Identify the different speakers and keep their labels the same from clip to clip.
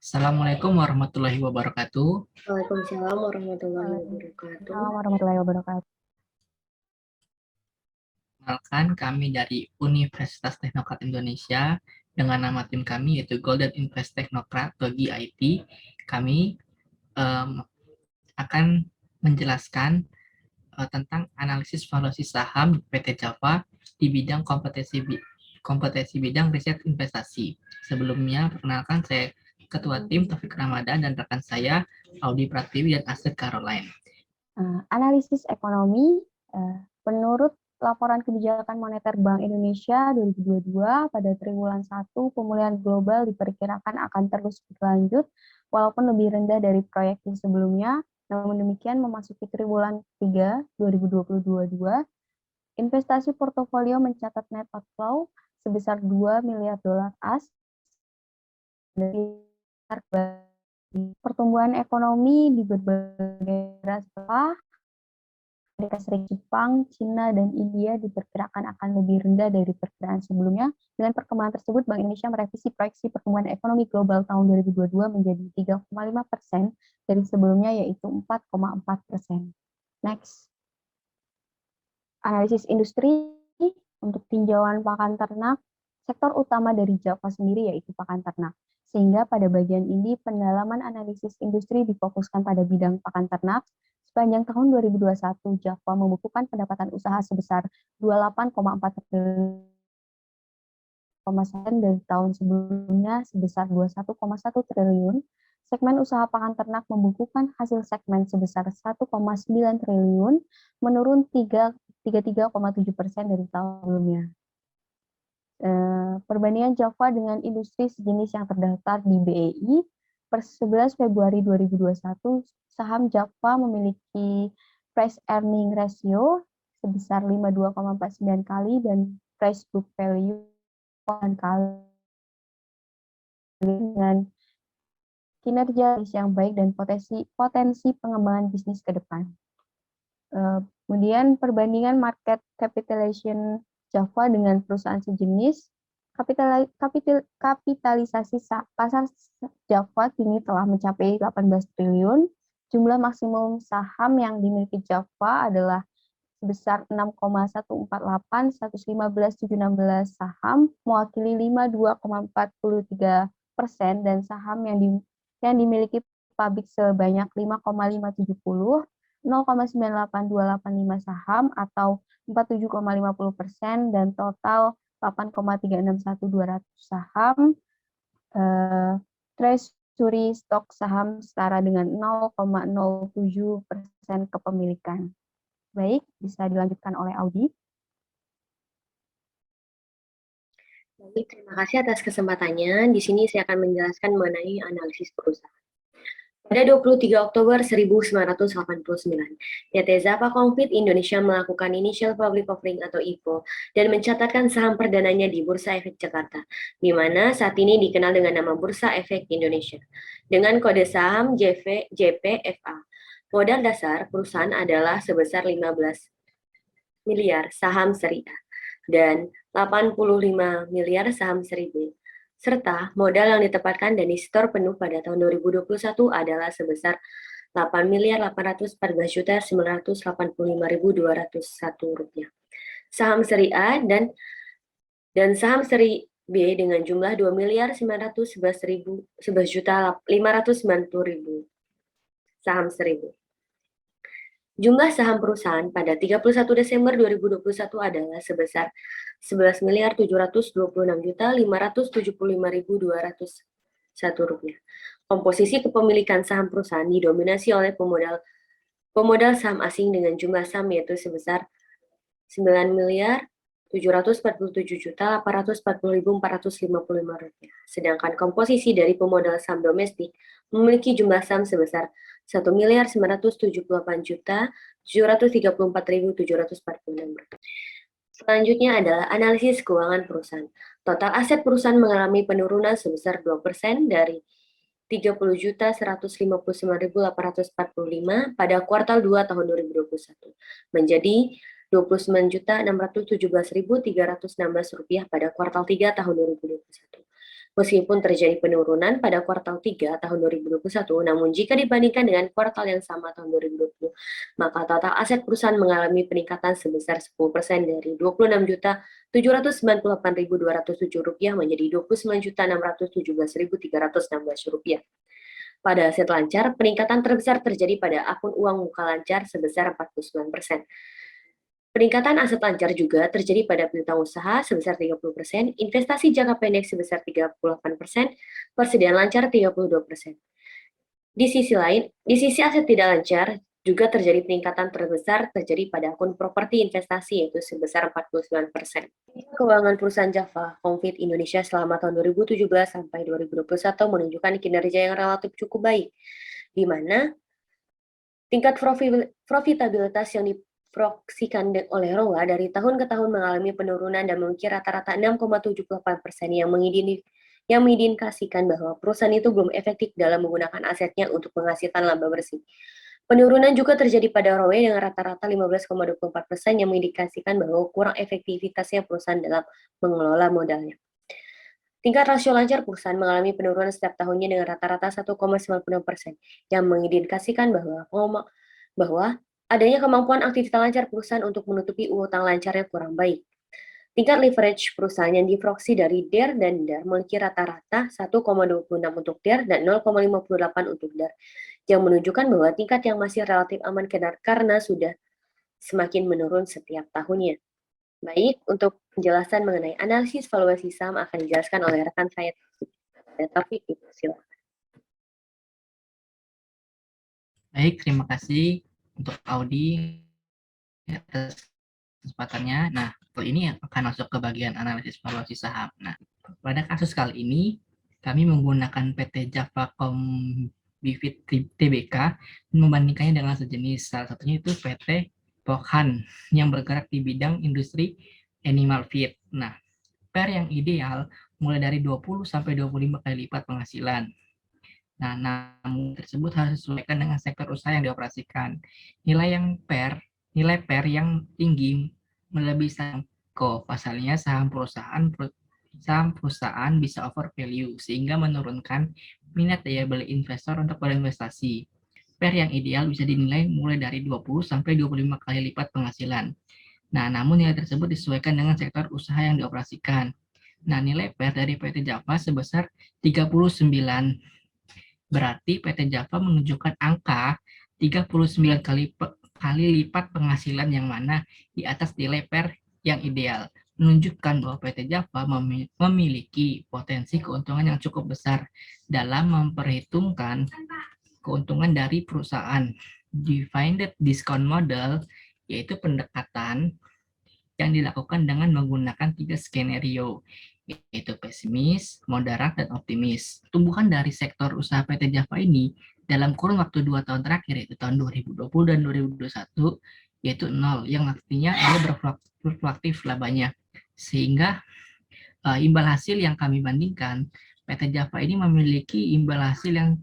Speaker 1: Assalamualaikum warahmatullahi wabarakatuh.
Speaker 2: Waalaikumsalam warahmatullahi wabarakatuh.
Speaker 3: Waalaikumsalam warahmatullahi wabarakatuh.
Speaker 1: Perkenalkan, kami dari Universitas Teknokrat Indonesia dengan nama tim kami yaitu Golden Invest Technocrat atau GIT. Kami akan menjelaskan tentang analisis valuasi saham PT Java di bidang kompetensi bidang riset investasi. Sebelumnya, perkenalkan saya Ketua Tim Taufik Ramadan dan rekan saya Audi Pratiwi dan Astrid Caroline.
Speaker 3: Analisis ekonomi menurut laporan kebijakan moneter Bank Indonesia 2022 pada triwulan 1 pemulihan global diperkirakan akan terus berlanjut walaupun lebih rendah dari proyeksi sebelumnya. Namun demikian memasuki triwulan 3 2022 investasi portofolio mencatat net outflow sebesar 2 miliar dolar AS. Pertumbuhan ekonomi di berbagai negara setelah Amerika Serikat, Jepang, Cina, dan India diperkirakan akan lebih rendah dari perkiraan sebelumnya. Dengan perkembangan tersebut, Bank Indonesia merevisi proyeksi pertumbuhan ekonomi global tahun 2022 menjadi 3,5% dari sebelumnya, yaitu 4,4%. Next. Analisis industri untuk tinjauan pakan ternak, sektor utama dari Java sendiri yaitu pakan ternak. Sehingga pada bagian ini pendalaman analisis industri difokuskan pada bidang pakan ternak. Sepanjang tahun 2021, Java membukukan pendapatan usaha sebesar 28,4 triliun dari tahun sebelumnya sebesar 21,1 triliun. Segmen usaha pakan ternak membukukan hasil segmen sebesar 1,9 triliun, menurun 33,7% dari tahun sebelumnya. Perbandingan Java dengan industri sejenis yang terdaftar di BEI, per 11 Februari 2021, saham Java memiliki price earning ratio sebesar 52,49 kali dan price book value 8 kali dengan kinerja yang baik dan potensi pengembangan bisnis ke depan. Kemudian perbandingan market capitalization Java dengan perusahaan sejenis, kapitalisasi pasar Java kini telah mencapai 18 triliun. Jumlah maksimum saham yang dimiliki Java adalah sebesar 6,148, 115.716 saham, mewakili 52,43%, dan saham yang dimiliki publik sebanyak 5,570, 0,98285 saham atau 47,50%, dan total 8,361200 saham. Treasury stok saham setara dengan 0,07% kepemilikan. Baik, bisa dilanjutkan oleh Audi.
Speaker 2: Baik, terima kasih atas kesempatannya. Di sini saya akan menjelaskan mengenai analisis perusahaan. Pada 23 Oktober 1989, PT Zappa Confit Indonesia melakukan Initial Public Offering atau IPO dan mencatatkan saham perdananya di Bursa Efek Jakarta, di mana saat ini dikenal dengan nama Bursa Efek Indonesia, dengan kode saham JPFA. Modal dasar perusahaan adalah sebesar 15 miliar saham seri A dan 85 miliar saham seri B. Serta modal yang ditempatkan dan disetor penuh pada tahun 2021 adalah sebesar 8.849.985.201 rupiah. Saham seri A dan saham seri B dengan jumlah 2.911.590.000 saham seri B. Jumlah saham perusahaan pada 31 Desember 2021 adalah sebesar 11.726.575.201 rupiah. Komposisi kepemilikan saham perusahaan didominasi oleh pemodal saham asing dengan jumlah saham yaitu sebesar 9.747.840.455 rupiah. Sedangkan komposisi dari pemodal saham domestik memiliki jumlah saham sebesar 1.978.734.746 rupiah. Selanjutnya adalah analisis keuangan perusahaan. Total aset perusahaan mengalami penurunan sebesar 2% dari 30.159.845 pada kuartal 2 tahun 2021 menjadi 29.617.316 rupiah pada kuartal 3 tahun 2021. Meskipun terjadi penurunan pada kuartal 3 tahun 2021, namun jika dibandingkan dengan kuartal yang sama tahun 2020, maka total aset perusahaan mengalami peningkatan sebesar 10% dari Rp29.798.207 menjadi Rp29.617.316. Pada aset lancar, peningkatan terbesar terjadi pada akun uang muka lancar sebesar 49%. Peningkatan aset lancar juga terjadi pada piutang usaha sebesar 30%, investasi jangka pendek sebesar 38%, persediaan lancar 32%. Di sisi lain, di sisi aset tidak lancar, juga terjadi peningkatan terbesar terjadi pada akun properti investasi yaitu sebesar 49%. Keuangan perusahaan Java Confit Indonesia selama tahun 2017 sampai 2021 menunjukkan kinerja yang relatif cukup baik, di mana tingkat profitabilitas yang diproyeksikan oleh ROA dari tahun ke tahun mengalami penurunan dan memiliki rata-rata 6,78% yang mengindikasikan bahwa perusahaan itu belum efektif dalam menggunakan asetnya untuk menghasilkan laba bersih. Penurunan juga terjadi pada ROE dengan rata-rata 15,24% yang mengindikasikan bahwa kurang efektivitasnya perusahaan dalam mengelola modalnya. Tingkat rasio lancar perusahaan mengalami penurunan setiap tahunnya dengan rata-rata 1,96%, yang mengindikasikan bahwa adanya kemampuan aktivitas lancar perusahaan untuk menutupi utang lancarnya kurang baik. Tingkat leverage perusahaan yang diproyeksi dari DER dan DAR memiliki rata-rata 1,26 untuk DER dan 0,58 untuk DAR, yang menunjukkan bahwa tingkat yang masih relatif aman karena sudah semakin menurun setiap tahunnya. Baik, untuk penjelasan mengenai analisis valuasi saham akan dijelaskan oleh rekan saya, Taufik. Silakan.
Speaker 1: Baik, terima kasih untuk Audi atas kesempatannya. Nah, kali ini akan masuk ke bagian analisis valuasi saham. Nah, pada kasus kali ini, kami menggunakan PT Java Combifit Tbk membandingkannya dengan sejenis. Salah satunya itu PT Pokhan yang bergerak di bidang industri animal feed. Nah, PER yang ideal mulai dari 20 sampai 25 kali lipat penghasilan. Nah, namun tersebut harus disesuaikan dengan sektor usaha yang dioperasikan. Nilai PER yang tinggi melebihi saham pasalnya saham perusahaan bisa over value sehingga menurunkan minat daya beli investor untuk berinvestasi. PER yang ideal bisa dinilai mulai dari 20 sampai 25 kali lipat penghasilan. Nah, namun nilai tersebut disesuaikan dengan sektor usaha yang dioperasikan. Nah, nilai PER dari PT Java sebesar 39. Berarti PT Java menunjukkan angka 39 kali lipat penghasilan yang mana di atas nilai PER yang ideal. Menunjukkan bahwa PT Java memiliki potensi keuntungan yang cukup besar dalam memperhitungkan keuntungan dari perusahaan. Defined discount model yaitu pendekatan yang dilakukan dengan menggunakan 3 skenario, yaitu pesimis, moderat, dan optimis. Tumbuhan dari sektor usaha PT Java ini dalam kurun waktu 2 tahun terakhir, yaitu tahun 2020 dan 2021, yaitu 0, yang artinya dia berfluktuatif labanya. Sehingga imbal hasil yang kami bandingkan, PT Java ini memiliki imbal hasil yang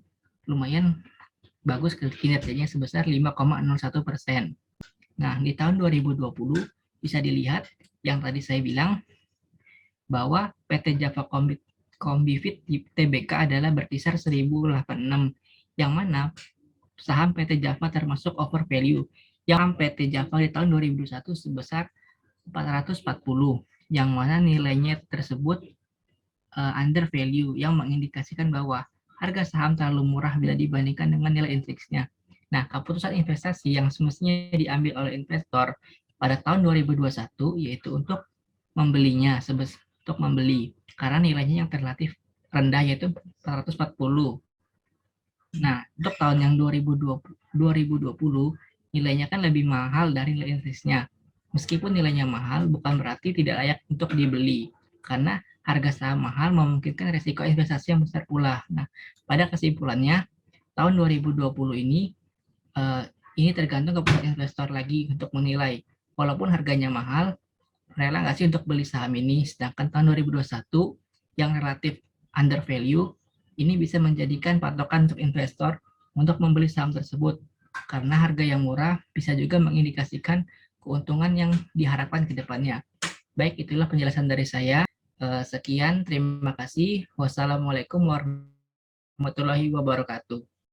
Speaker 1: lumayan bagus, kinerjanya sebesar 5,01%. Nah, di tahun 2020 bisa dilihat yang tadi saya bilang bahwa PT Java Combifit Tbk adalah berkisar 1086, yang mana saham PT Java termasuk over value. Yang PT Java di tahun 2021 sebesar 440, yang mana nilainya tersebut under value, yang mengindikasikan bahwa harga saham terlalu murah bila dibandingkan dengan nilai intrinsiknya. Nah, keputusan investasi yang semestinya diambil oleh investor pada tahun 2021 yaitu untuk membelinya, untuk membeli, karena nilainya yang relatif rendah yaitu 440. Nah, untuk tahun yang 2020 nilainya kan lebih mahal dari nilai intrinsiknya. Meskipun nilainya mahal, bukan berarti tidak layak untuk dibeli, karena harga saham mahal memungkinkan risiko investasi yang besar pula. Nah, pada kesimpulannya, tahun 2020 ini tergantung kepada investor lagi untuk menilai. Walaupun harganya mahal, rela nggak sih untuk beli saham ini? Sedangkan tahun 2021 yang relatif under value, ini bisa menjadikan patokan untuk investor untuk membeli saham tersebut. Karena harga yang murah bisa juga mengindikasikan keuntungan yang diharapkan ke depannya. Baik, itulah penjelasan dari saya. Sekian, terima kasih. Wassalamualaikum warahmatullahi wabarakatuh.